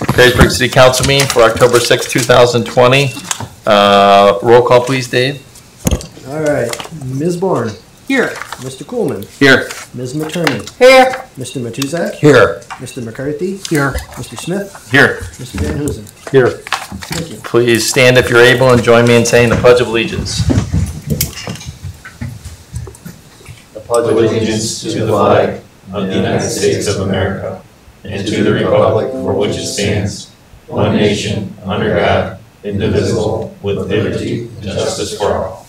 Perrysburg City Council meeting for October 6, 2020. Roll call, please, Dave. All right. Ms. Bourne. Here. Mr. Coolman. Here. Ms. Materney. Here. Mr. Matuzak. Here. Mr. McCarthy. Here. Mr. Smith. Here. Mr. Van Hoosen. Here. Thank you. Please stand if you're able and join me in saying the Pledge of Allegiance. I pledge allegiance to the flag of the United States of America and to the republic for which it stands, one nation, under God, indivisible, with liberty and justice for all.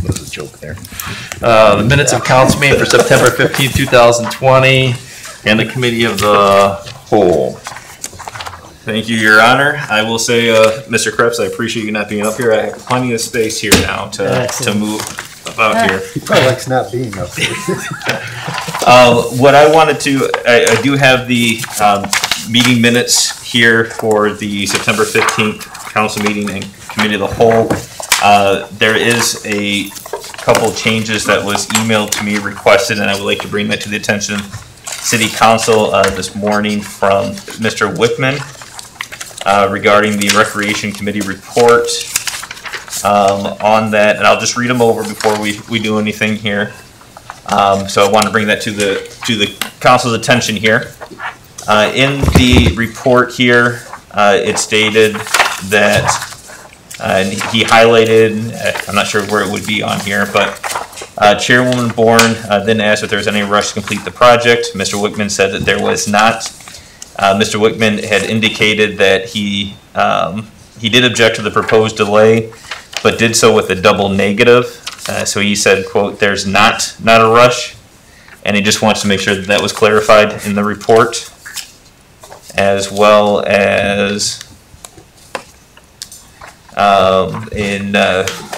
There's a joke there. The minutes of council meeting for September 15, 2020, and the committee of the whole. Thank you, Your Honor. I will say, Mr. Krebs, I appreciate you not being up here. I have plenty of space here now to move about here. He probably likes not being up here. What I wanted to, I do have the meeting minutes here for the September 15th council meeting and committee of the whole. There is a couple changes that was emailed to me, requested, and I would like to bring that to the attention of City Council this morning from Mr. Wickman regarding the Recreation Committee report on that, and I'll just read them over before we do anything here. So I want to bring that to the council's attention here. In the report here, it stated that, and he highlighted, I'm not sure where it would be on here, but Chairwoman Bourne then asked if there was any rush to complete the project. Mr. Wickman said that there was not. Mr. Wickman had indicated that he did object to the proposed delay, but did so with a double negative. So he said, quote, "There's not a rush," and he just wants to make sure that that was clarified in the report, as well as in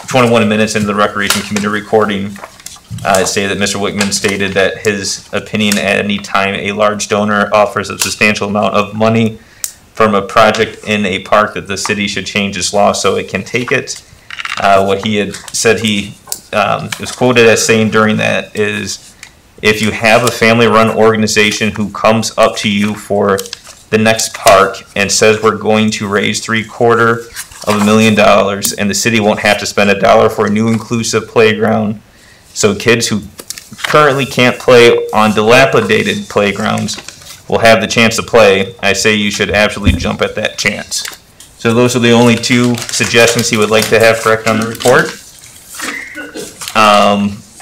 21 minutes into the Recreation Committee recording, it stated that Mr. Wickman stated that his opinion, at any time a large donor offers a substantial amount of money from a project in a park, that the city should change its law so it can take it. What he had said, he was quoted as saying during that is, if you have a family-run organization who comes up to you for the next park and says we're going to raise $750,000 and the city won't have to spend $1 for a new inclusive playground, so kids who currently can't play on dilapidated playgrounds will have the chance to play, I say you should absolutely jump at that chance. So those are the only two suggestions he would like to have correct on the report.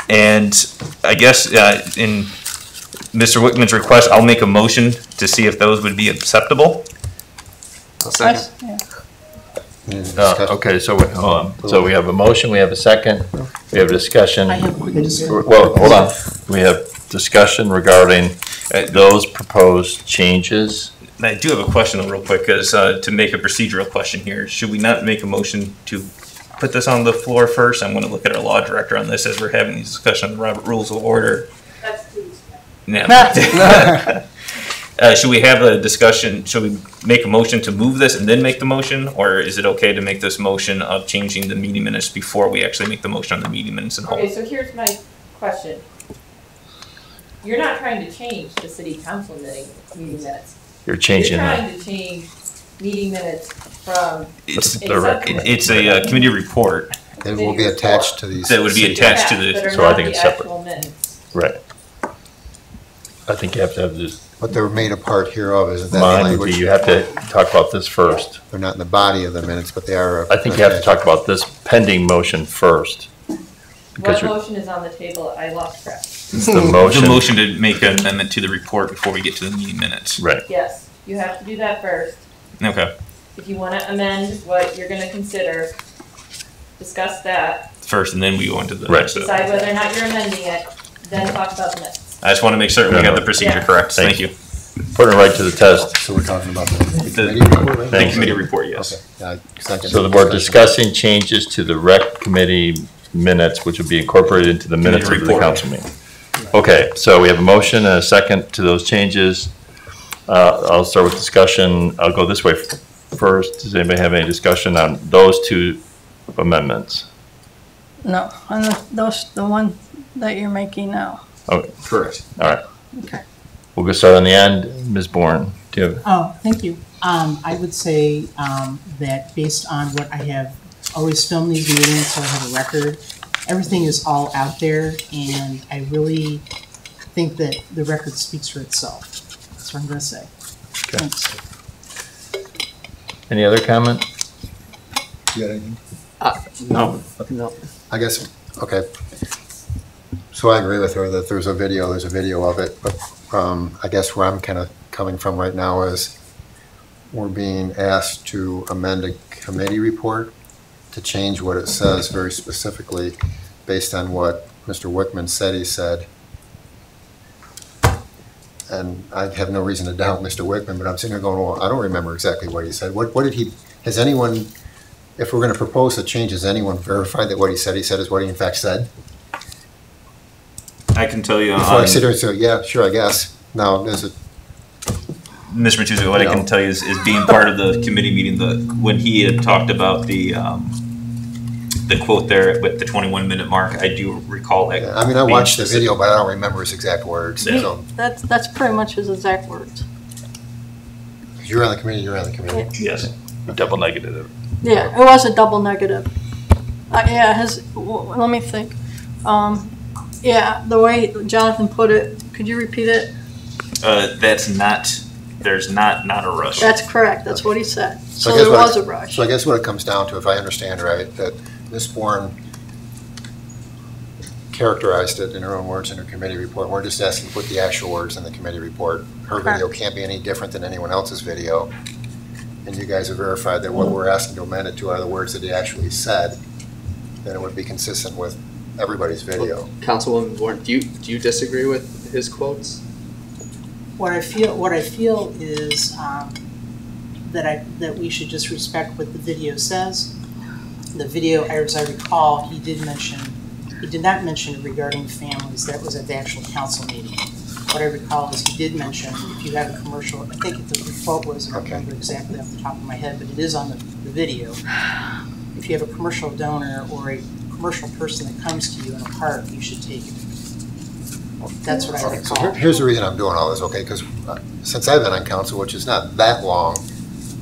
And I guess in Mr. Wickman's request, I'll make a motion to see if those would be acceptable. I'll second. Okay, so hold on. So we have a motion, we have a second, we have a discussion. Well, hold on. We have discussion regarding those proposed changes. I do have a question real quick, because to make a procedural question here, should we not make a motion to put this on the floor first? I'm going to look at our law director on this as we're having these discussions on the Robert Rules of Order. That's too Yeah. Should we have a discussion? Should we make a motion to move this and then make the motion, or is it okay to make this motion of changing the meeting minutes before we actually make the motion on the meeting minutes and whole? Okay, so here's my question. You're not trying to change the city council meeting minutes. You're changing You're that. trying to change meeting minutes from It's a subcommittee. it's a committee report It will be attached to these. that would be attached to Yeah, the. that are So I not think the it's separate. actual minutes. Right. I think you have to have this. What they're made a part hereof, isn't that the Mine would be, language? you have to talk about this first. They're not in the body of the minutes, but they are. I think you have to talk about this pending motion first. Because What you're- motion is on the table? I lost track. the motion. The motion to make an amendment to the report before we get to the meeting minutes. Right. Yes, you have to do that first. Okay. If you want to amend what you're going to consider, discuss that, First, and then we go into the Right. rest of it. decide whether or not you're amending it, then talk about the minutes. I just want to make certain we got the procedure Yeah. correct. Thank Thank you. Putting it right to the test. So we're talking about the The committee report, right? the committee report, yes. Okay. Second. So we're discussing changes to the rec committee minutes, which would be incorporated into the minutes of the report. council meeting. Okay, so we have a motion and a second to those changes. I'll start with discussion. I'll go this way first. Does anybody have any discussion on those two amendments? No, on the one that you're making now. Okay, Correct. all right. Okay. We'll go start on the end. Ms. Bourne, do you have? Oh, thank you. I would say that based on what I have always filmed these meetings, so I have a record, everything is all out there, and I really think that the record speaks for itself. That's what I'm going to say. Okay. Thanks. Any other comment? You got anything? No. No. I guess, okay. So I agree with her that there's a video of it, but I guess where I'm kind of coming from right now is we're being asked to amend a committee report to change what it says very specifically based on what Mr. Wickman said he said. And I have no reason to doubt Mr. Wickman, but I'm sitting here going, well, I don't remember exactly what he said. What did he, has anyone, if we're going to propose a change, has anyone verified that what he said is what he in fact said? I can tell you Before I sit here and say, yeah, sure, I guess. Now, is it, Ms. Bertuzzi, what I can tell you is being part of the committee meeting, when he had talked about the quote there with the 21-minute mark, I do recall that. I mean, I watched the video, but I don't remember his exact words. Yeah. So, That's pretty much his exact words. you're on the committee. Yes. Double negative. Yeah, it was a double negative. Yeah, let me think. Yeah, the way Jonathan put it, could you repeat it? There's not a rush. That's correct, that's what he said. So I guess there what was a rush. So I guess what it comes down to, if I understand right, that Ms. Bourne characterized it in her own words in her committee report. We're just asking to put the actual words in the committee report. Her video can't be any different than anyone else's video. And you guys have verified that what we're asking to amend it to are the words that he actually said. Then it would be consistent with everybody's video. Councilwoman Bourne, do you disagree with his quotes? What I feel is that we should just respect what the video says. The video, as I recall, he did not mention regarding families. That was at the actual council meeting. What I recall is he did mention if you have a commercial, I think the quote was, I don't remember exactly off the top of my head, but it is on the video. If you have a commercial donor or a commercial person that comes to you in a park, you should take it. That's what I recall. So here's the reason I'm doing all this, okay? Because since I've been on council, which is not that long,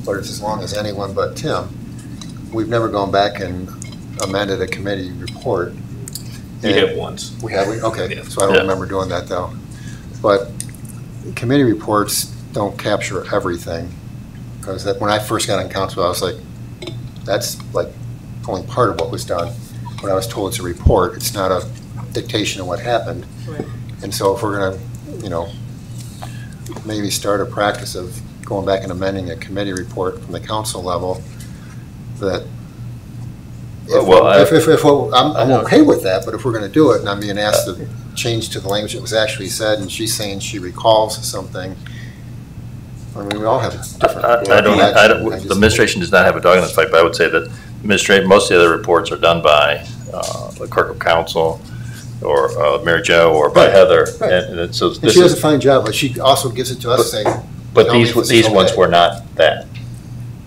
but it's as long as anyone but Tim, we've never gone back and amended a committee report. We have once. We have, okay, Yeah. so I don't remember doing that though. But committee reports don't capture everything. Because when I first got on council, I was like, that's like only part of what was done. When I was told it's a report, it's not a dictation of what happened. Right. And so if we're gonna, maybe start a practice of going back and amending a committee report from the council level, that I'm okay with that, but if we're gonna do it and I'm being asked to change to the language that was actually said, and she's saying she recalls something, I mean, we all have different. The administration does not have a dog in this fight, but I would say that most of the other reports are done by the clerk of council or Mary Jo or by Heather. Right. And so And she does a fine job, but she also gives it to us saying. But these ones were not that.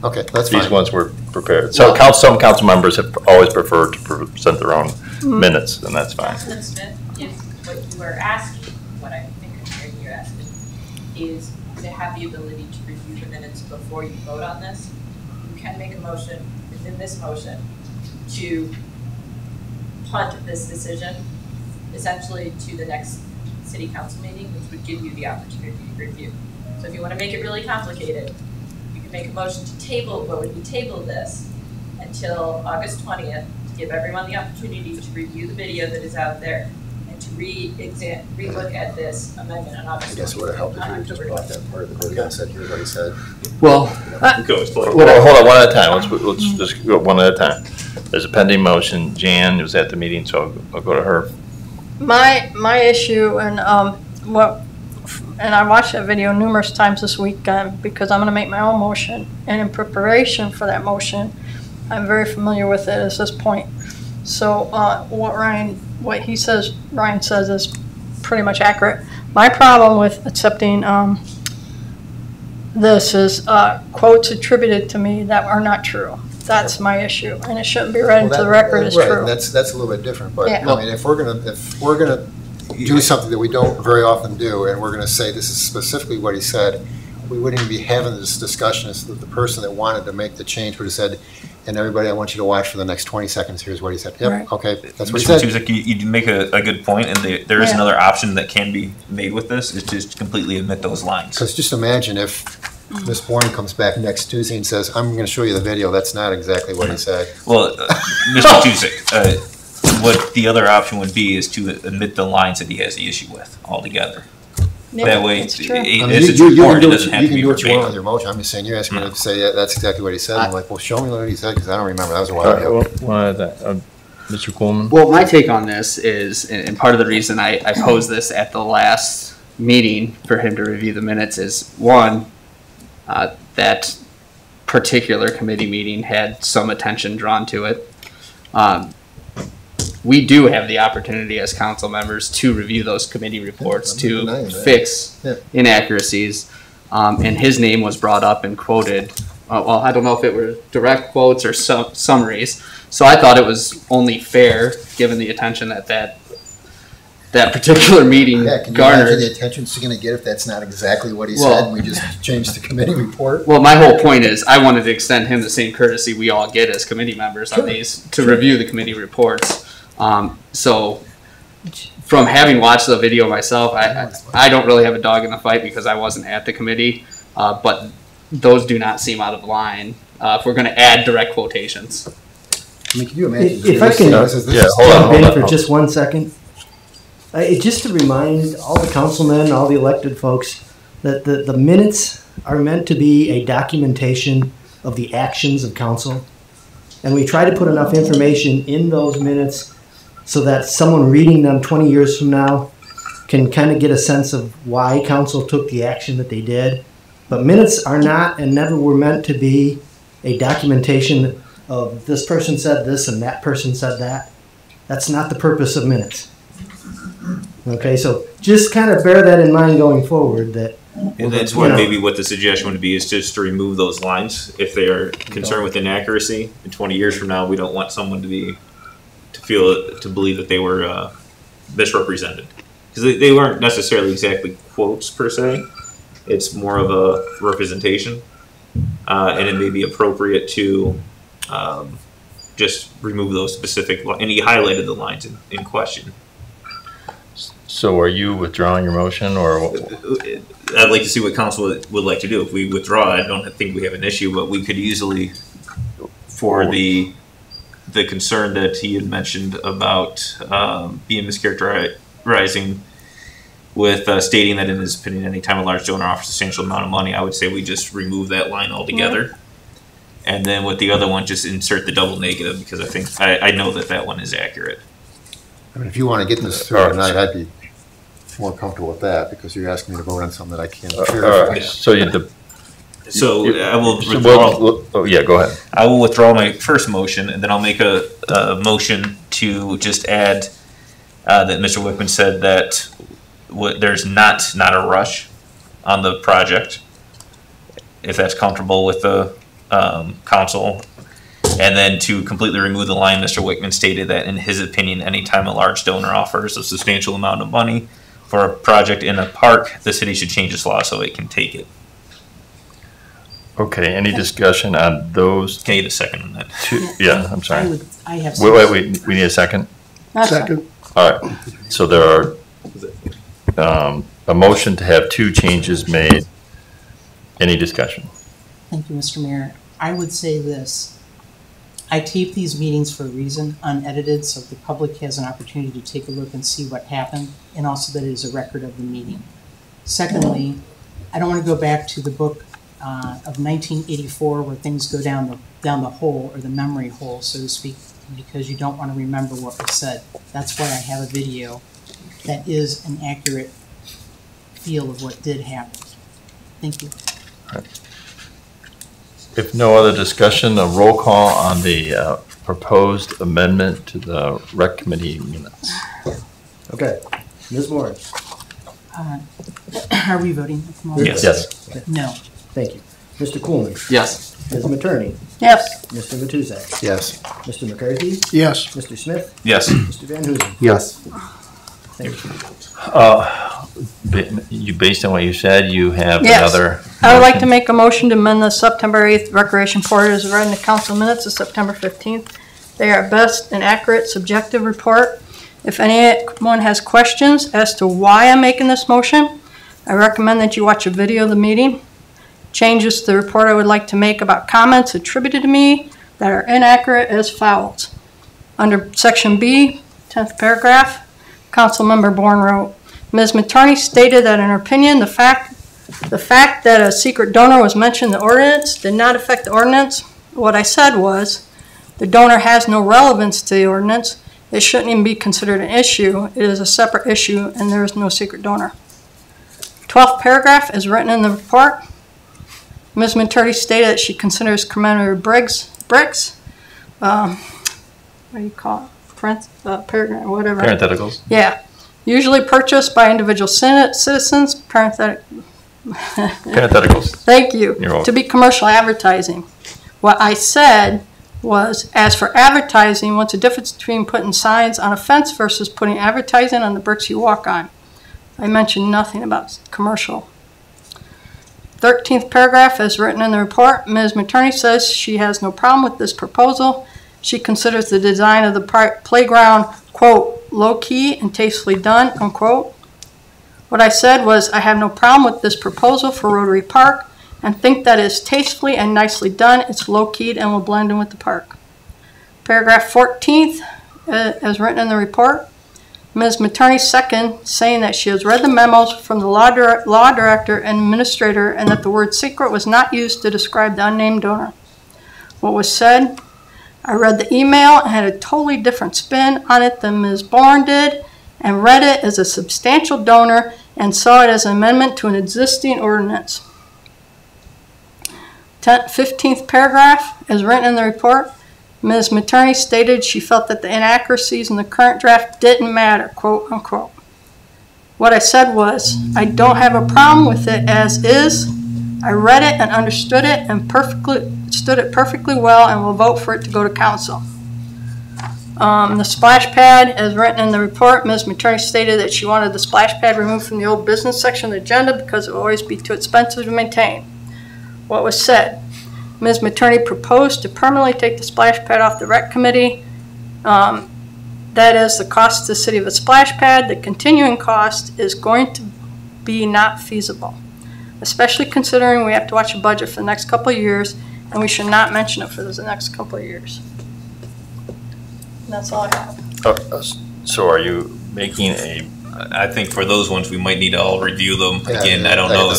Okay, that's fine. These ones were prepared. So some council members have always preferred to present their own minutes, and that's fine. Councilman Smith, if what you are asking, what I think I'm hearing you're asking, is to have the ability to review the minutes before you vote on this, you can make a motion within this motion to punt this decision essentially to the next city council meeting, which would give you the opportunity to review. So if you want to make it really complicated, you can make a motion to table, but when you table this until August 20th, to give everyone the opportunity to review the video that is out there and to re-look at this amendment on August 20th. I guess it would have helped if you just brought that part of the video and said, here's what he said. Well, Hold on, one at a time. Let's just go one at a time. There's a pending motion. Jan was at the meeting, so I'll go to her. My issue and I watched that video numerous times this weekend because I'm going to make my own motion, and in preparation for that motion, I'm very familiar with it at this point. So what Ryan says is pretty much accurate. My problem with accepting this is quotes attributed to me that are not true. That's my issue, and it shouldn't be read into the record as right, true. That's a little bit different, but Yeah. I mean, if we're gonna do something that we don't very often do, and we're going to say this is specifically what he said, we wouldn't even be having this discussion. It's the person that wanted to make the change would have said, and everybody, I want you to watch for the next 20 seconds. Here's what he said. Yep, Right. okay, that's what he Mr. said. Matusek, you make a good point, and there is Yeah. another option that can be made with this, is to completely omit those lines. Because just imagine if Ms. Bourne comes back next Tuesday and says, I'm going to show you the video. That's not exactly what he said. Well, Mr. Matusek, what the other option would be is to omit the lines that he has the issue with altogether. Yeah, That way, that's true. I mean, as it's you can reported, do it what doesn't have you to can be do what you want with verbatim. your motion. I'm just saying, you're asking me to say, yeah, that's exactly what he said. I'm like, well, show me what he said, because I don't remember. That was a while ago. Mr. Coolman? Well, my take on this is, and part of the reason I posed this at the last meeting for him to review the minutes is, one, that particular committee meeting had some attention drawn to it. We do have the opportunity as council members to review those committee reports, I'm to denying that. fix Yeah. inaccuracies. And his name was brought up and quoted. Well, I don't know if it were direct quotes or summaries. So I thought it was only fair, given the attention that particular meeting Yeah, can you imagine garnered. the attention she's going to get if that's not exactly what he Well- said, and we just changed the committee report? Well, my whole point is, I wanted to extend him the same courtesy we all get as committee members on these, to review the committee reports. So, from having watched the video myself, I don't really have a dog in the fight because I wasn't at the committee, but those do not seem out of line if we're going to add direct quotations. I mean, can you imagine? If I can This is- Yeah, hold on, jump in hold for on. just 1 second. Just to remind all the councilmen, all the elected folks, that the minutes are meant to be a documentation of the actions of council. And we try to put enough information in those minutes so that someone reading them 20 years from now can kind of get a sense of why council took the action that they did. But minutes are not and never were meant to be a documentation of this person said this and that person said that. That's not the purpose of minutes. Okay, so just kind of bear that in mind going forward, that And that's what maybe what the suggestion would be, is just to remove those lines if they are concerned with inaccuracy. And 20 years from now, we don't want someone to believe that they were misrepresented, because they weren't necessarily exactly quotes per se. It's more of a representation, and it may be appropriate to just remove those specific. And he highlighted the lines in question. So are you withdrawing your motion, or? I'd like to see what council would like to do. If we withdraw, I don't think we have an issue, but we could easily, for the concern that he had mentioned about being mischaracterizing with stating that in his opinion, any time a large donor offers a substantial amount of money, I would say we just remove that line altogether. Yeah. And then with the other one, just insert the double negative, because I think I know that one is accurate. I mean, if you want to get this through tonight, I'd be more comfortable with that, because you're asking me to vote on something that I can't. So I will withdraw. Oh yeah, go ahead. I will withdraw my first motion, and then I'll make a motion to just add that Mr. Wickman said that there's not a rush on the project, if that's comfortable with the council. And then to completely remove the line, Mr. Wickman stated that in his opinion, anytime a large donor offers a substantial amount of money for a project in a park, the city should change its law so it can take it. Okay, any discussion on those Can I get a second on that? two? Yeah, I'm sorry. I have. Wait, we need a second? Second. All right, so there are a motion to have two changes made. Any discussion? Thank you, Mr. Mayor. I would say this. I tape these meetings for a reason, unedited, so the public has an opportunity to take a look and see what happened, and also that it is a record of the meeting. Secondly, I don't want to go back to the book of 1984 where things go down the hole, or the memory hole, so to speak, because you don't want to remember what was said. That's why I have a video that is an accurate feel of what did happen. Thank you. If no other discussion, a roll call on the proposed amendment to the rec committee minutes. Okay, Ms. Moore. Are we voting at the moment? Yes. No. Thank you. Mr. Coolman. Yes. Ms. Materney. Yes. Mr. Matusek. Yes. Mr. McCarthy. Yes. Mr. Smith. Yes. Mr. Van Huzen. Yes. Based on what you said, you have Yes. another. I would like to motion? make a motion to amend the September 8th recreation report as read in the council minutes of September 15th. They are best and accurate subjective report. If anyone has questions as to why I'm making this motion, I recommend that you watch a video of the meeting. Changes to the report I would like to make about comments attributed to me that are inaccurate as follows. Under section B, 10th paragraph, Councilmember Bourne wrote, Ms. Matarney stated that in her opinion, the fact that a secret donor was mentioned in the ordinance did not affect the ordinance. What I said was, the donor has no relevance to the ordinance. It shouldn't even be considered an issue. It is a separate issue and there is no secret donor. 12th paragraph is written in the report. Ms. Matarney stated that she considers commemorative bricks, what do you call it? Paragraph, whatever. Parentheticals. Yeah. Usually purchased by individual citizens, Parentheticals. Thank you. You're welcome. To be commercial advertising. What I said was, as for advertising, what's the difference between putting signs on a fence versus putting advertising on the bricks you walk on? I mentioned nothing about commercial. 13th paragraph is written in the report. Ms. Matarney says she has no problem with this proposal. She considers the design of the playground, quote, low-key and tastefully done, unquote. What I said was, I have no problem with this proposal for Rotary Park and think that it's tastefully and nicely done. It's low-keyed and will blend in with the park. Paragraph 14th, as written in the report, Ms. Matarney second, saying that she has read the memos from the law director and administrator and that the word secret was not used to describe the unnamed donor. What was said, I read the email and had a totally different spin on it than Ms. Bourne did and read it as a substantial donor and saw it as an amendment to an existing ordinance. 15th paragraph, as written in the report, Ms. Matarney stated she felt that the inaccuracies in the current draft didn't matter, quote unquote. What I said was, I don't have a problem with it as is. I read it and understood it and stood it perfectly well and will vote for it to go to council. The splash pad, as written in the report, Ms. Matarney stated that she wanted the splash pad removed from the old business section of the agenda because it will always be too expensive to maintain. What was said? Ms. Matarney proposed to permanently take the splash pad off the rec committee. That is the cost to the city of a splash pad. The continuing cost is going to be not feasible, especially considering we have to watch a budget for the next couple of years and we should not mention it for the next couple of years. And that's all I have. So are you making a? I think for those ones, we might need to all review them again. Yeah, I don't know.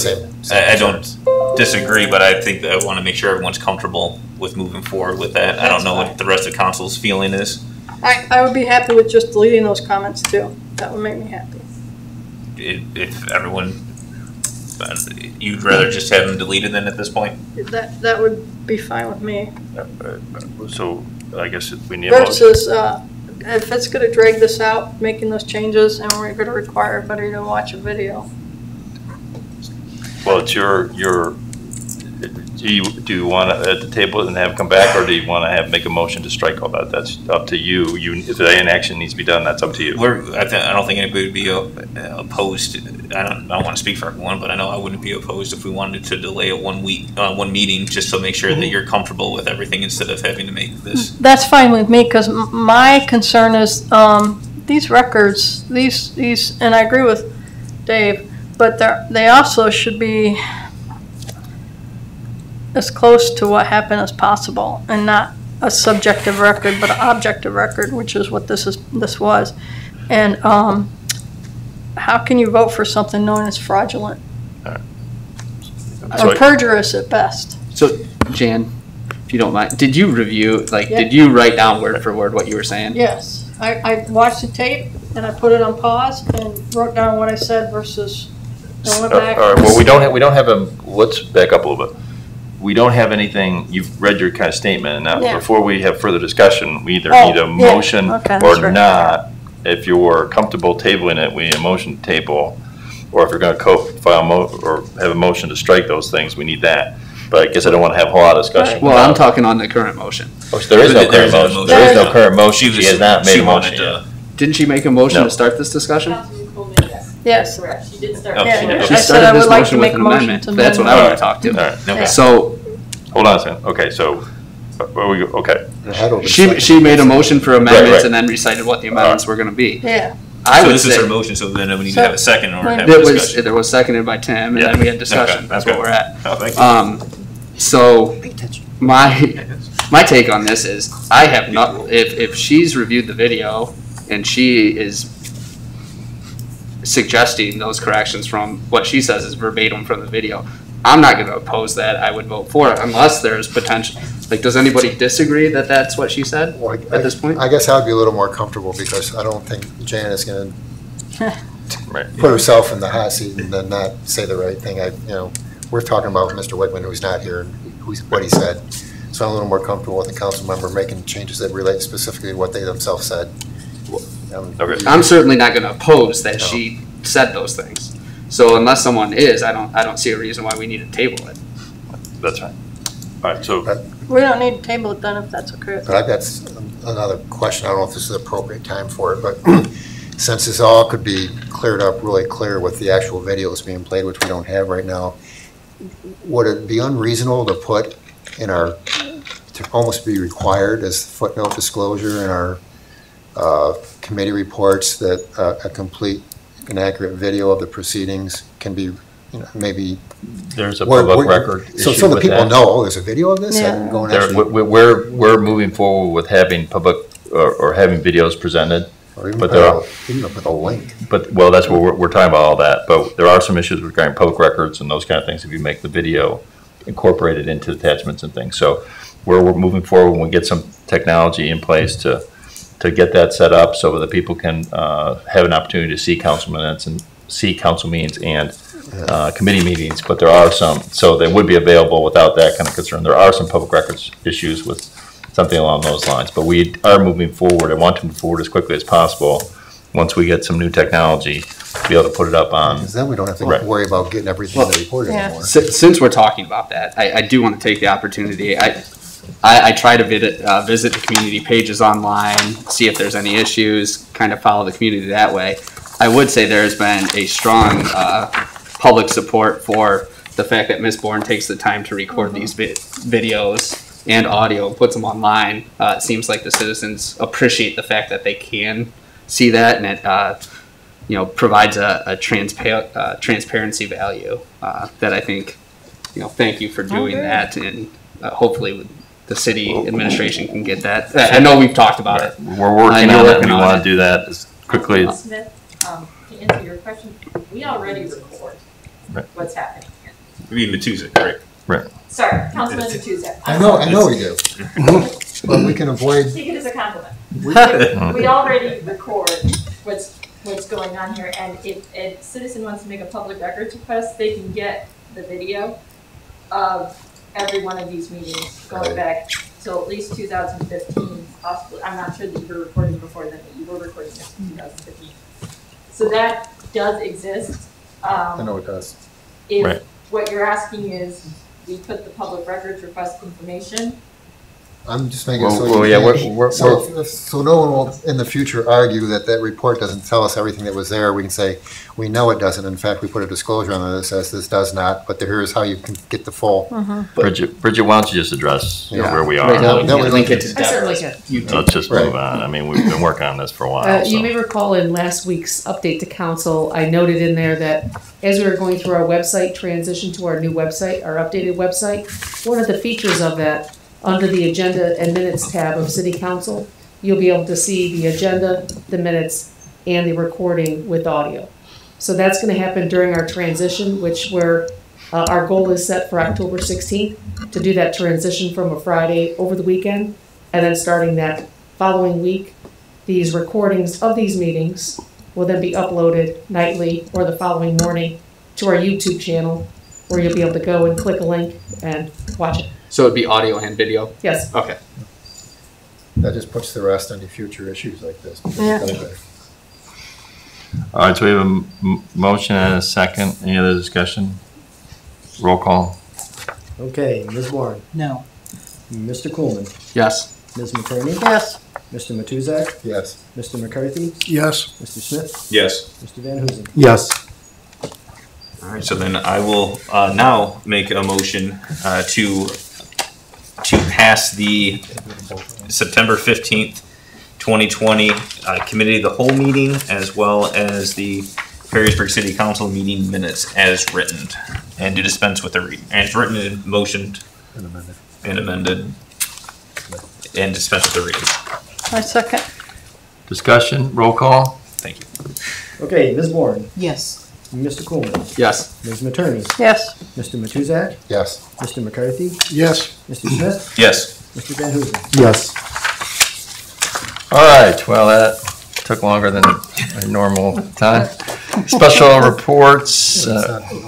I don't concerns. disagree, but I think that I want to make sure everyone's comfortable with moving forward with that. I don't know what the rest of council's feeling is. I would be happy with just deleting those comments too. That would make me happy. If everyone, you'd rather just have them deleted then at this point? That would be fine with me. So I guess we need a motion. Versus, if it's gonna drag this out, making those changes, and we're gonna require everybody to watch a video. Well, it's your. Do you want to at the table and have come back, or do you want to make a motion to strike all that? That's up to you. If any action needs to be done, that's up to you. I don't think anybody would be opposed. I don't want to speak for everyone, but I know I wouldn't be opposed if we wanted to delay it one meeting just to make sure that you're comfortable with everything instead of having to make this. That's fine with me, because my concern is these records, these, and I agree with Dave, but they also should be as close to what happened as possible, and not a subjective record, but an objective record, which is what this was. And how can you vote for something known as fraudulent? Or perjurous at best? So, Jan, if you don't mind, did you review, Yeah. did you write down word for word what you were saying? Yes, I watched the tape and I put it on pause and wrote down what I said versus, I went back. All right, well, we don't have a, let's back up a little bit. We don't have anything, you've read your kind of statement, and now Yeah. before we have further discussion, we either Oh, need a yeah. motion Okay, or that's right. not. If you're comfortable tabling it, we need a motion to table, or if you're gonna or have a motion to strike those things, we need that. But I guess I don't wanna have a whole lot of discussion. Well, I'm without- talking on the current motion. Oh, so there is no current motion. There is no current motion. She has not made She a wanted motion yet. Didn't she make a motion No. to start this discussion? Councilman Coleman, yes. Yes. Correct, she did start. Oh, Yeah, she did. I She said started I would this like to motion with make a an motion amendment. to That's what I amend. want to talk to. All right, okay. So Hold on a second. Okay, so, where we go, okay. It had open she second. made a motion for amendments right. and then recited what the amendments were going to be. Yeah. I So would this is her say motion, so then we need to have a second in order to have there a was discussion. seconded by Tim, and Yeah. then we had discussion. Okay, That's okay. what we're at. Oh, thank you. So my take on this is I have not, if she's reviewed the video and she is suggesting those corrections from what she says is verbatim from the video, I'm not going to oppose that. I would vote for it unless there's potential. Like, does anybody disagree that that's what she said Well, at this point? I guess I'd be a little more comfortable because I don't think Jan is gonna Right. put herself in the hot seat and then not say the right thing. We're talking about Mr. Wigman, who's not here, and what he said. So I'm a little more comfortable with the council member making changes that relate specifically to what they themselves said. Okay. I'm certainly not going to oppose that No. she said those things. So unless someone is, I don't see a reason why we need to table it. That's fine. All right, so, We don't need to table it then if that's okay. But I've got another question. I don't know if this is the appropriate time for it, but since this all could be cleared up really clear with the actual videos being played, which we don't have right now, would it be unreasonable to put in our, to almost be required as footnote disclosure in our committee reports that a complete and accurate video of the proceedings can be, maybe. there's a public record issue So the with people that. know, oh, there's a video of this? Yeah. I can go and There, actually, we're moving forward with having public, or having videos presented, or even but put there a- are- even put a link. but, well, that's what we're talking about, all that, but there are some issues regarding public records and those kind of things if you make the video incorporated into attachments and things. So we're moving forward when we get some technology in place to get that set up so that people can have an opportunity to see council minutes and see council meetings and committee meetings, but there are some, so they would be available without that kind of concern. There are some public records issues with something along those lines, but we are moving forward and want to move forward as quickly as possible once we get some new technology to be able to put it up on. Because then we don't have to Right. worry about getting everything in the report Yeah. anymore. Since we're talking about that, I do want to take the opportunity. I try to visit the community pages online, see if there's any issues, kind of follow the community that way. I would say there has been a strong public support for the fact that Ms. Bourne takes the time to record these videos and audio and puts them online. It seems like the citizens appreciate the fact that they can see that, and it provides a transparency value that I think, thank you for doing that, and hopefully the city administration can get that. I know we've talked about it. We're working you're on it. working We on want it. to do that as quickly as, Smith, to answer your question, we already record Right. what's happening here. We mean Matuza, right? Sorry, Councilman Tuesday. I know we do. But we can avoid, Take it as a compliment. Mhm. We already record what's going on here, and if a citizen wants to make a public records request, they can get the video of every one of these meetings going Right. back till at least 2015, possibly. I'm not sure that you were recording before then, but you were recording this in 2015. So that does exist. I know it does. If Right. what you're asking is, we put the public records request information, I'm just making it so well, you yeah, can't- so no one will in the future argue that that report doesn't tell us everything that was there. We can say, we know it doesn't. In fact, we put a disclosure on it that says this does not, but here's how you can get the full. Bridget, why don't you just address where we Right are? now, we No, can we link don't. it to I certainly Deborah's can. YouTube. Let's just Right. move on. I mean, we've been working on this for a while, You may so. recall in last week's update to council, I noted in there that as we were going through our website transition to our new website, our updated website, one of the features of that, under the agenda and minutes tab of city council, you'll be able to see the agenda, the minutes, and the recording with audio. So that's gonna happen during our transition, which our goal is set for October 16th, to do that transition from a Friday over the weekend, and then starting that following week, these recordings of these meetings will then be uploaded nightly or the following morning to our YouTube channel, where you'll be able to go and click a link and watch it. So it'd be audio and video? Yes. Okay. That just puts the rest on the future issues like this. Yeah. All right, so we have a motion and a second. Any other discussion? Roll call. Okay, Ms. Warren, No. Mr. Coolman, Yes. Ms. McCraney? Yes. Mr. Matuzak? Yes. Mr. McCarthy? Yes. Mr. Smith? Yes. Mr. Van Huzen? Yes. All right, so then I will now make a motion to pass the September 15th, 2020 Committee of the Whole meeting, as well as the Perrysburg City Council meeting minutes as written, and to dispense with the reading. As written and motioned and amended, and dispense with the reading. I second. Discussion, roll call? Thank you. Okay, Ms. Bourne? Yes. Mr. Coolman? Yes. Ms. Materney? Yes. Mr. Matuzak? Yes. Mr. McCarthy? Yes. Mr. Smith? Yes. Mr. Van Huzen? Yes. All right, well, that took longer than a normal time. Special reports,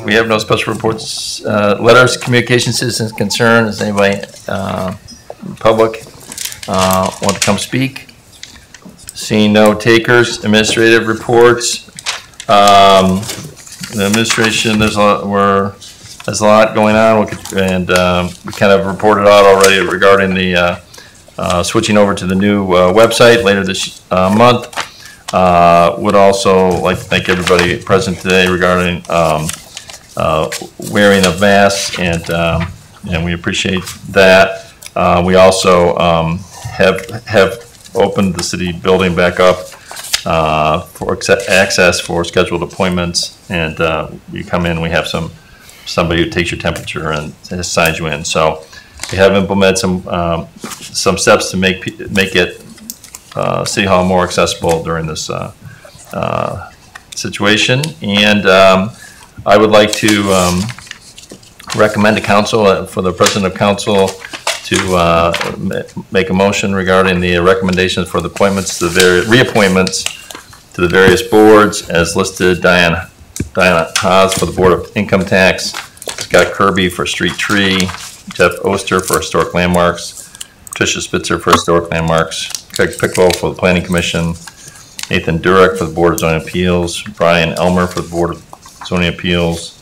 we have no special reports. Letters, communication, citizens concern, is anybody, public, want to come speak? Seeing no takers, administrative reports. The administration, there's a lot going on, and we kind of reported out already regarding the switching over to the new website later this month. Would also like to thank everybody present today regarding wearing of masks, and we appreciate that. We also have opened the city building back up for access for scheduled appointments, and you come in, we have somebody who takes your temperature and signs you in. So we have implemented some steps to make it City Hall more accessible during this situation. And I would like to recommend to council, for the president of council, to make a motion regarding the recommendations for the appointments to the reappointments to the various boards as listed. Diana Haas for the Board of Income Tax, Scott Kirby for Street Tree, Jeff Oster for Historic Landmarks, Tricia Spitzer for Historic Landmarks, Craig Pickle for the Planning Commission, Nathan Durek for the Board of Zoning Appeals, Brian Elmer for the Board of Zoning Appeals,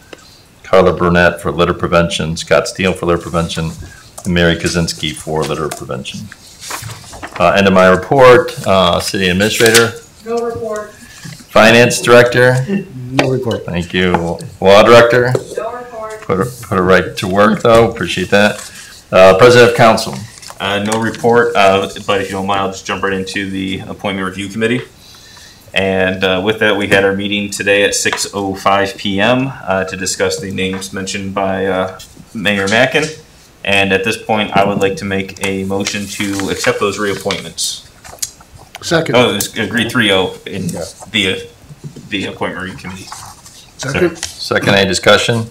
Carla Burnett for Litter Prevention, Scott Steele for Litter Prevention, and Mary Kaczynski for litter prevention. End of my report. City Administrator. No report. Finance Director. No report. Thank you. Law Director. No report. Put her right to work though. Appreciate that. President of Council. No report, but if you don't mind, I'll just jump right into the Appointment Review Committee. And with that, we had our meeting today at 6:05 p.m. To discuss the names mentioned by Mayor Mackin. And at this point, I would like to make a motion to accept those reappointments. Second. Oh, it was agreed 3-0 in the Appointment Review Committee. Second. Second, any discussion?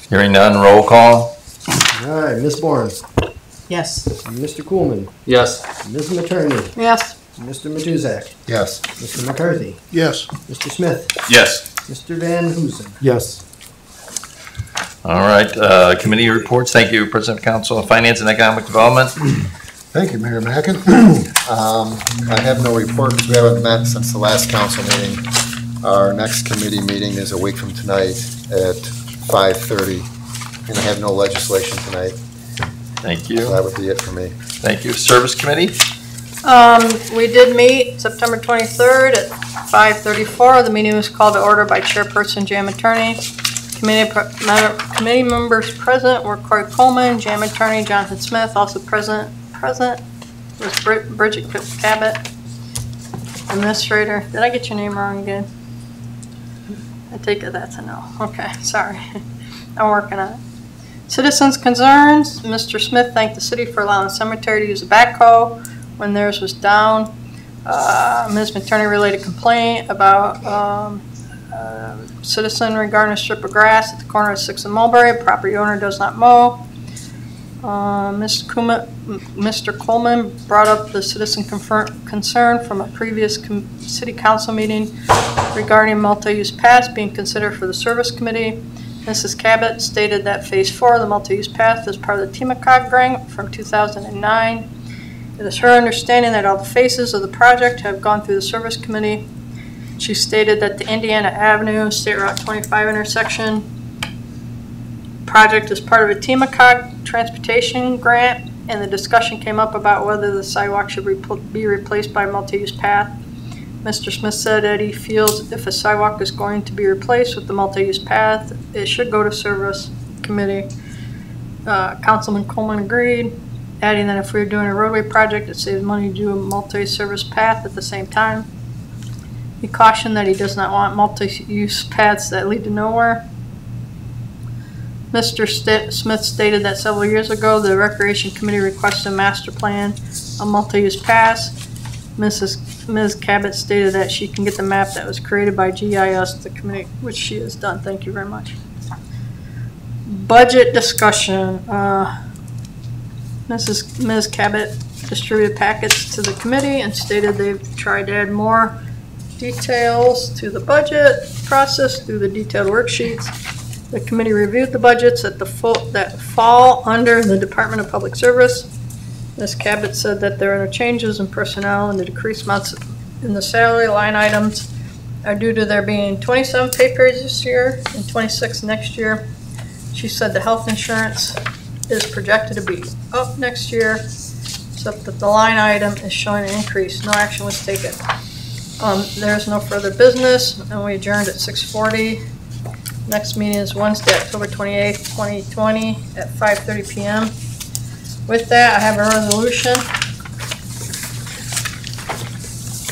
Hearing none, roll call. All right, Ms. Bourne? Yes. Mr. Coolman? Yes. Ms. Materney? Yes. Mr. Matuzak? Yes. Mr. McCarthy? Yes. Mr. Smith? Yes. Mr. Van Huzen? Yes. All right, committee reports. Thank you, President of Council on Finance and Economic Development. Thank you, Mayor Mackin. I have no report. We haven't met since the last council meeting. Our next committee meeting is a week from tonight at 5:30, and I have no legislation tonight. Thank you. So that would be it for me. Thank you. Service Committee. We did meet September 23rd at 5:34. The meeting was called to order by Chairperson Jam Attorney. Committee members present were Corey Coleman, Jam Attorney Jonathan Smith, also present was Bridget Cabot, Administrator. Did I get your name wrong again? I take it that's a no. Okay, sorry. I'm working on it. Citizens' concerns. Mr. Smith thanked the city for allowing the cemetery to use a backhoe when theirs was down. Ms. Materney relayed a complaint about citizen regarding a strip of grass at the corner of 6th and Mulberry. Property owner does not mow. Mr. Coleman brought up the citizen concern from a previous city council meeting regarding multi-use paths being considered for the service committee. Mrs. Cabot stated that Phase 4 of the multi-use path is part of the TMACOG grant from 2009. It is her understanding that all the phases of the project have gone through the service committee. She stated that the Indiana Avenue State Route 25 intersection project is part of a TMACOG transportation grant and the discussion came up about whether the sidewalk should be replaced by a multi-use path. Mr. Smith said that he feels if a sidewalk is going to be replaced with the multi-use path, it should go to service committee. Councilman Coleman agreed, adding that if we were doing a roadway project, it saves money to do a multi-service path at the same time. He cautioned that he does not want multi-use paths that lead to nowhere. Mr. Smith stated that several years ago, the Recreation Committee requested a master plan, a multi-use paths. Ms. Cabot stated that she can get the map that was created by GIS, the committee, which she has done. Thank you very much. Budget discussion. Ms. Cabot distributed packets to the committee and stated they've tried to add more details to the budget process through the detailed worksheets. The committee reviewed the budgets that fall under the Department of Public Service. Ms. Cabot said that there are no changes in personnel and the decreased amounts in the salary line items are due to there being 27 pay periods this year and 26 next year. She said the health insurance is projected to be up next year, except that the line item is showing an increase. No action was taken. There's no further business, and we adjourned at 6:40. Next meeting is Wednesday, October 28th, 2020 at 5:30 p.m. With that, I have a resolution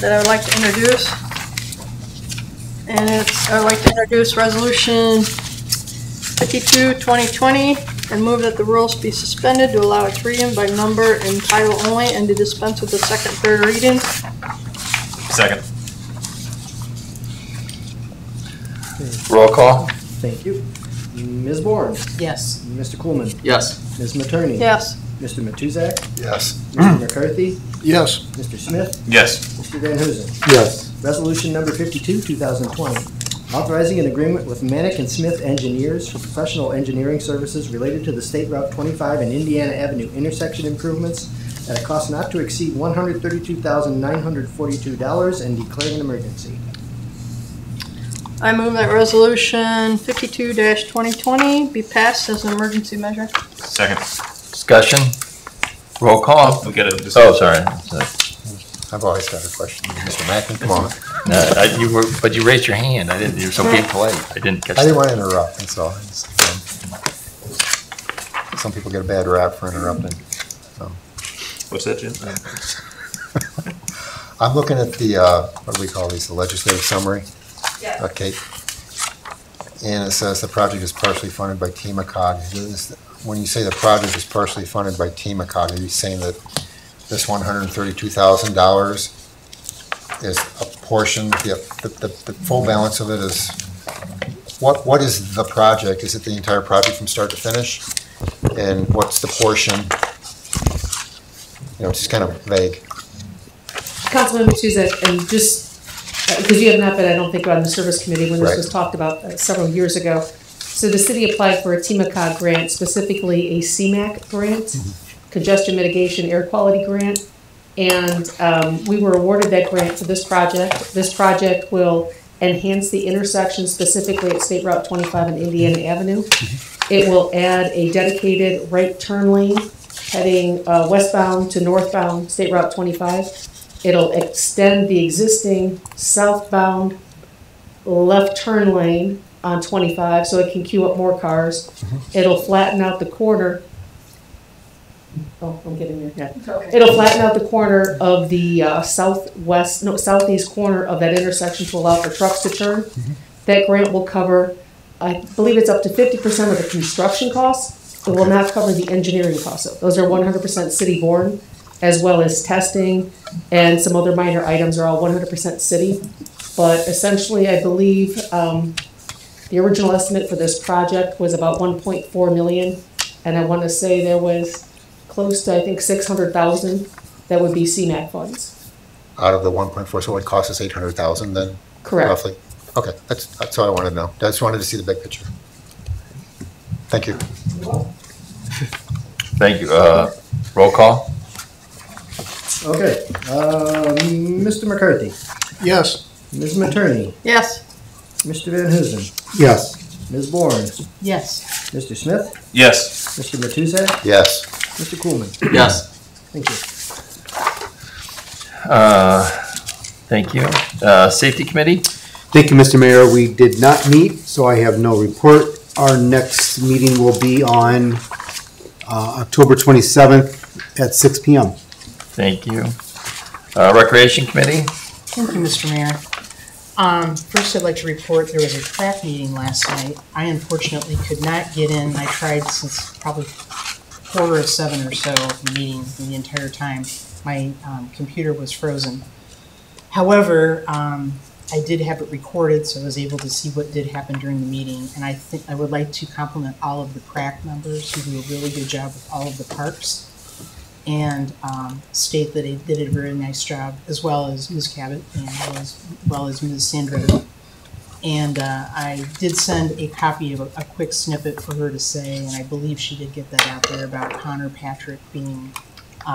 that I would like to introduce. And I'd like to introduce Resolution 52-2020 and move that the rules be suspended to allow its reading by number and title only and to dispense with the second, third readings. Second. Roll call? Thank you. Ms. Bourne? Yes. Mr. Coolman? Yes. Ms. Materney? Yes. Mr. Matuzak? Yes. Mr. McCarthy? Yes. Mr. Smith? Yes. Mr. Van Huzen? Yes. Resolution number 52, 2020, authorizing an agreement with Manick and Smith Engineers for professional engineering services related to the State Route 25 and Indiana Avenue intersection improvements at a cost not to exceed $132,942 and declaring an emergency. I move that Resolution 52-2020 be passed as an emergency measure. Second. Discussion? Roll call? We got a Oh, discussion. sorry. I've always got a question. Mr. Mackin, come on. But you raised your hand. I didn't, you're so being polite. I didn't catch I didn't that. want to interrupt, that's all. Some people get a bad rap for interrupting. What's that, Jim? I'm looking at the, what do we call these, the legislative summary? Yeah. Okay. And it says the project is partially funded by TMACOG. When you say the project is partially funded by TMACOG, are you saying that this $132,000 is a portion, the full balance of it is, what is the project? Is it the entire project from start to finish? And what's the portion? You know, it's just kind of vague. Councilman Matuzak, and just, because you have not been, I don't think, on the service committee when this Right. was talked about several years ago. So the city applied for a TMACOG grant, specifically a CMAQ grant, Congestion Mitigation Air Quality Grant. And we were awarded that grant for this project. This project will enhance the intersection, specifically at State Route 25 and Indiana Avenue. It will add a dedicated right turn lane heading westbound to northbound State Route 25. It'll extend the existing southbound left turn lane on 25 so it can queue up more cars. It'll flatten out the corner. Oh, I'm getting there. Yeah. It'll flatten out the corner of the southeast corner of that intersection to allow for trucks to turn. That grant will cover, I believe it's up to 50% of the construction costs. It will not cover the engineering costs. Those are 100% city borne, as well as testing and some other minor items are all 100% city. But essentially, I believe the original estimate for this project was about 1.4 million. And I want to say there was close to, I think, 600,000 that would be CMAQ funds. Out of the 1.4, so it costs us 800,000 then? Correct. Roughly? Okay, that's all I wanted to know. I just wanted to see the big picture. Thank you. Thank you. Roll call? Okay, Mr. McCarthy? Yes. Ms. Materney? Yes. Mr. Van Huzen? Yes. Ms. Bourne? Yes. Mr. Smith? Yes. Mr. Matuzak? Yes. Mr. Coolman? Yes. Thank you. Thank you. Safety Committee? Thank you, Mr. Mayor. We did not meet, so I have no report. Our next meeting will be on October 27th at 6 p.m. Thank you. Recreation Committee? Thank you, Mr. Mayor. First, I'd like to report there was a track meeting last night. I unfortunately could not get in. I tried since probably 6:45 or so of the meeting the entire time. My computer was frozen. However, I did have it recorded, so I was able to see what did happen during the meeting. And I think I would like to compliment all of the PrAC members who do a really good job with all of the parks, and state that they did a very nice job, as well as Ms. Cabot and as well as Ms. Sandretti. And I did send a copy of a quick snippet for her to say, and I believe she did get that out there, about Connor Patrick being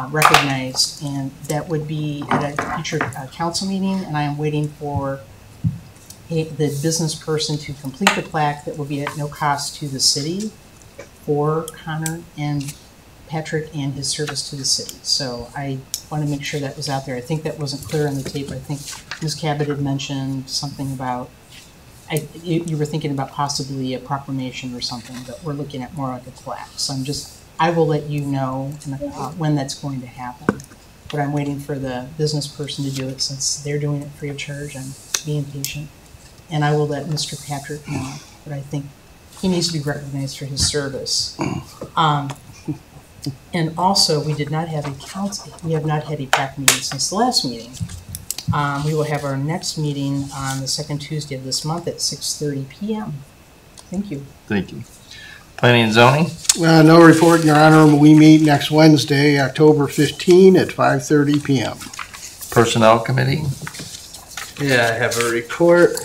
recognized, and that would be at a future council meeting, and I am waiting for the business person to complete the plaque that will be at no cost to the city for Connor and Patrick and his service to the city. So I want to make sure that was out there. I think that wasn't clear on the tape. I think Ms. Cabot had mentioned something about, you were thinking about possibly a proclamation or something, but we're looking at more like a plaque. So I will let you know when that's going to happen. But I'm waiting for the business person to do it, since they're doing it free of charge. I'm being patient. And I will let Mr. Patrick know, but I think he needs to be recognized for his service. And also, we did not have a council, we have not had a PrAC meeting since the last meeting. We will have our next meeting on the second Tuesday of this month at 6:30 p.m. Thank you. Thank you. Planning and Zoning? No report, Your Honor. We meet next Wednesday, October 15 at 5:30 p.m. Personnel Committee? Yeah, I have a report.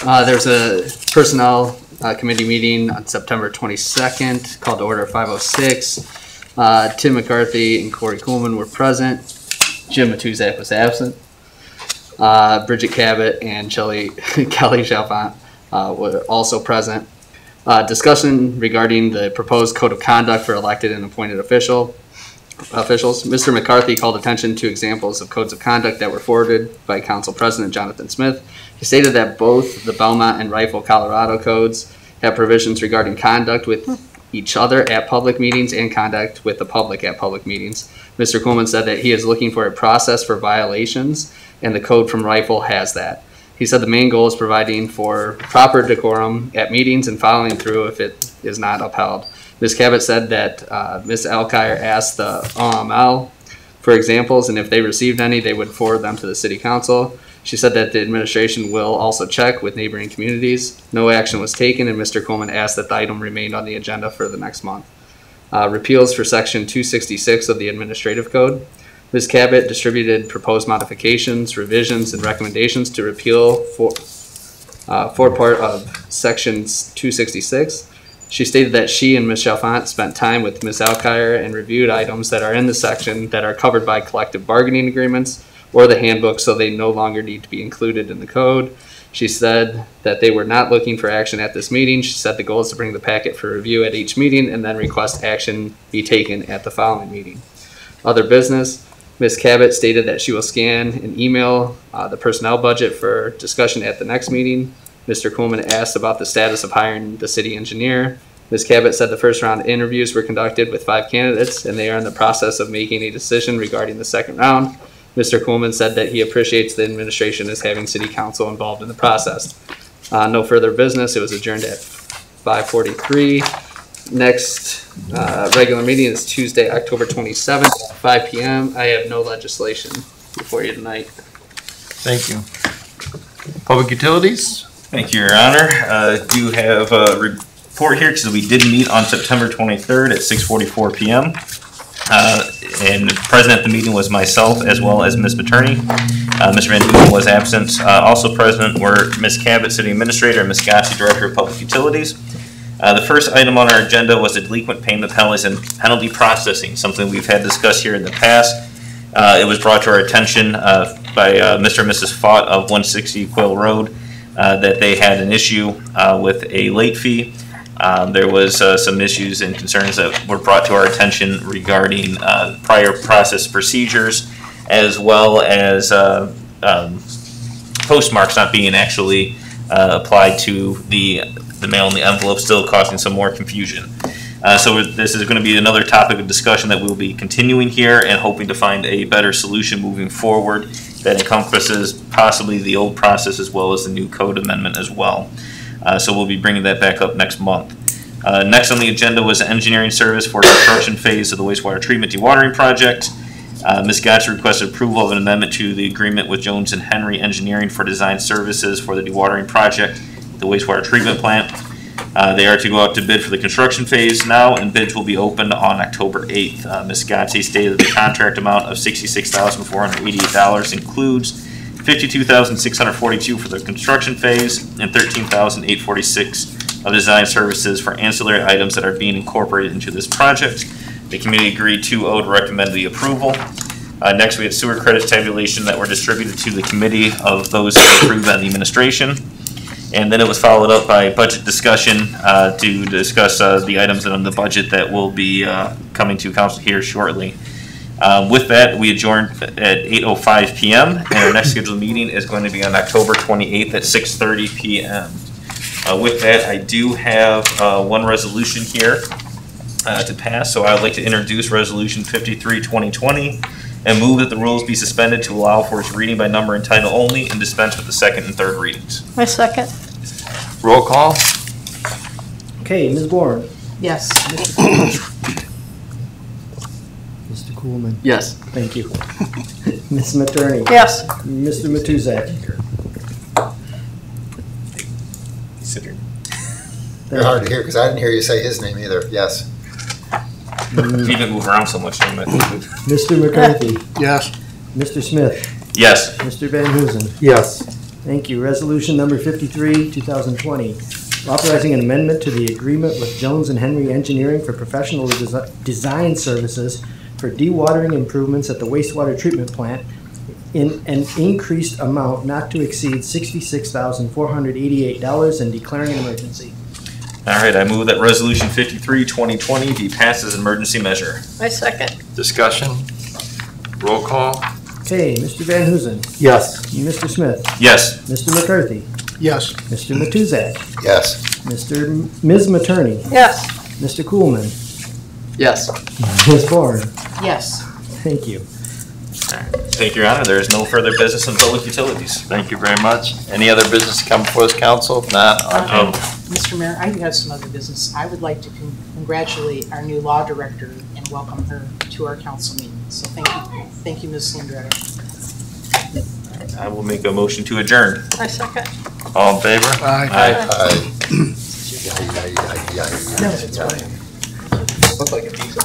There's a personnel committee meeting on September 22nd, called to order 5:06. Tim McCarthy and Corey Coolman were present. Jim Matuzak was absent. Bridget Cabot and Kelly Chalfant were also present. Discussion regarding the proposed code of conduct for elected and appointed officials. Mr. McCarthy called attention to examples of codes of conduct that were forwarded by Council President Jonathan Smith. He stated that both the Belmont and Rifle, Colorado codes have provisions regarding conduct with each other at public meetings and conduct with the public at public meetings. Mr. Coolman said that he is looking for a process for violations, and the code from Rifle has that. He said the main goal is providing for proper decorum at meetings and following through if it is not upheld. Ms. Cabot said that Ms. Alkire asked the OML for examples, and if they received any, they would forward them to the City Council. She said that the administration will also check with neighboring communities. No action was taken, and Mr. Coolman asked that the item remained on the agenda for the next month. Repeals for Section 266 of the Administrative Code. Ms. Cabot distributed proposed modifications, revisions, and recommendations to repeal for part of Sections 266. She stated that she and Ms. Chalfant spent time with Ms. Alkire and reviewed items that are in the section that are covered by collective bargaining agreements or the handbook, so they no longer need to be included in the code. She said that they were not looking for action at this meeting. She said the goal is to bring the packet for review at each meeting and then request action be taken at the following meeting. Other business. Ms. Cabot stated that she will scan and email the personnel budget for discussion at the next meeting. Mr. Coolman asked about the status of hiring the city engineer. Ms. Cabot said the first round of interviews were conducted with 5 candidates, and they are in the process of making a decision regarding the second round. Mr. Coolman said that he appreciates the administration as having city council involved in the process. No further business. It was adjourned at 5:43. Next regular meeting is Tuesday, October 27th, at 5 p.m. I have no legislation before you tonight. Thank you. Public Utilities? Thank you, Your Honor. Do have a report here because we did meet on September 23rd at 6:44 p.m. And present at the meeting was myself as well as Ms. Materney. Mr. Van Dusen was absent. Also present were Ms. Cabot, City Administrator, and Ms. Gossi, Director of Public Utilities. The first item on our agenda was the delinquent payment penalties and penalty processing, something we've had discussed here in the past. It was brought to our attention by Mr. and Mrs. Fott of 160 Quill Road that they had an issue with a late fee. There was some issues and concerns that were brought to our attention regarding prior process procedures, as well as postmarks not being actually applied to the mail and the envelope, still causing some more confusion. So this is going to be another topic of discussion that we'll be continuing here and hoping to find a better solution moving forward that encompasses possibly the old process as well as the new code amendment as well. So we'll be bringing that back up next month. Next on the agenda was engineering service for construction phase of the wastewater treatment dewatering project. Ms. Gotch requested approval of an amendment to the agreement with Jones and Henry Engineering for design services for the dewatering project, the wastewater treatment plant. They are to go out to bid for the construction phase now, and bids will be opened on October 8th. Ms. Gotch stated the contract amount of $66,488 includes $52,642 for the construction phase and $13,846 of design services for ancillary items that are being incorporated into this project. The committee agreed 2-0 to recommend the approval. Next, we had sewer credits tabulation that were distributed to the committee of those approved by the administration. And then it was followed up by budget discussion to discuss the items on the budget that will be coming to council here shortly. With that, we adjourned at 8:05 p.m. and our next scheduled meeting is going to be on October 28th at 6:30 p.m. With that, I do have one resolution here to pass, so I would like to introduce Resolution 53-2020 and move that the rules be suspended to allow for its reading by number and title only and dispense with the second and third readings. I second. Roll call? Okay, Ms. Bourne, Yes. Mr. Coolman, Yes. thank you. Ms. Materney, Yes. Mr. Matuzak. They're hard to hear, because I didn't hear you say his name either. Yes. You didn't move around so much, didn't you? Mr. McCarthy, Yes. Mr. Smith, Yes. Mr. Van Huzen. Yes. Thank you. Resolution number 53, 2020, authorizing an amendment to the agreement with Jones and Henry Engineering for professional design services for dewatering improvements at the wastewater treatment plant in an increased amount not to exceed $66,488 and declaring an emergency. All right, I move that Resolution 53-2020 be passed as an emergency measure. I second. Discussion? Roll call? Okay, Mr. Van Huzen, Yes. Mr. Smith, Yes. Mr. McCarthy, Yes. Mr. Matuzak, Yes. Ms. Materney, Yes. Mr. Coolman, Yes. Ms. Bourne. Yes. Thank you. Thank you, Your Honor. There is no further business on public utilities. Thank you very much. Any other business to come before this council? If not, Mr. Mayor, I do have some other business. I would like to congratulate our new law director and welcome her to our council meeting. So thank you. Thank you, Ms. Sandretta. I will make a motion to adjourn. I second. all in favor? Aye. Aye. No, it's fine. Looks like a pizza.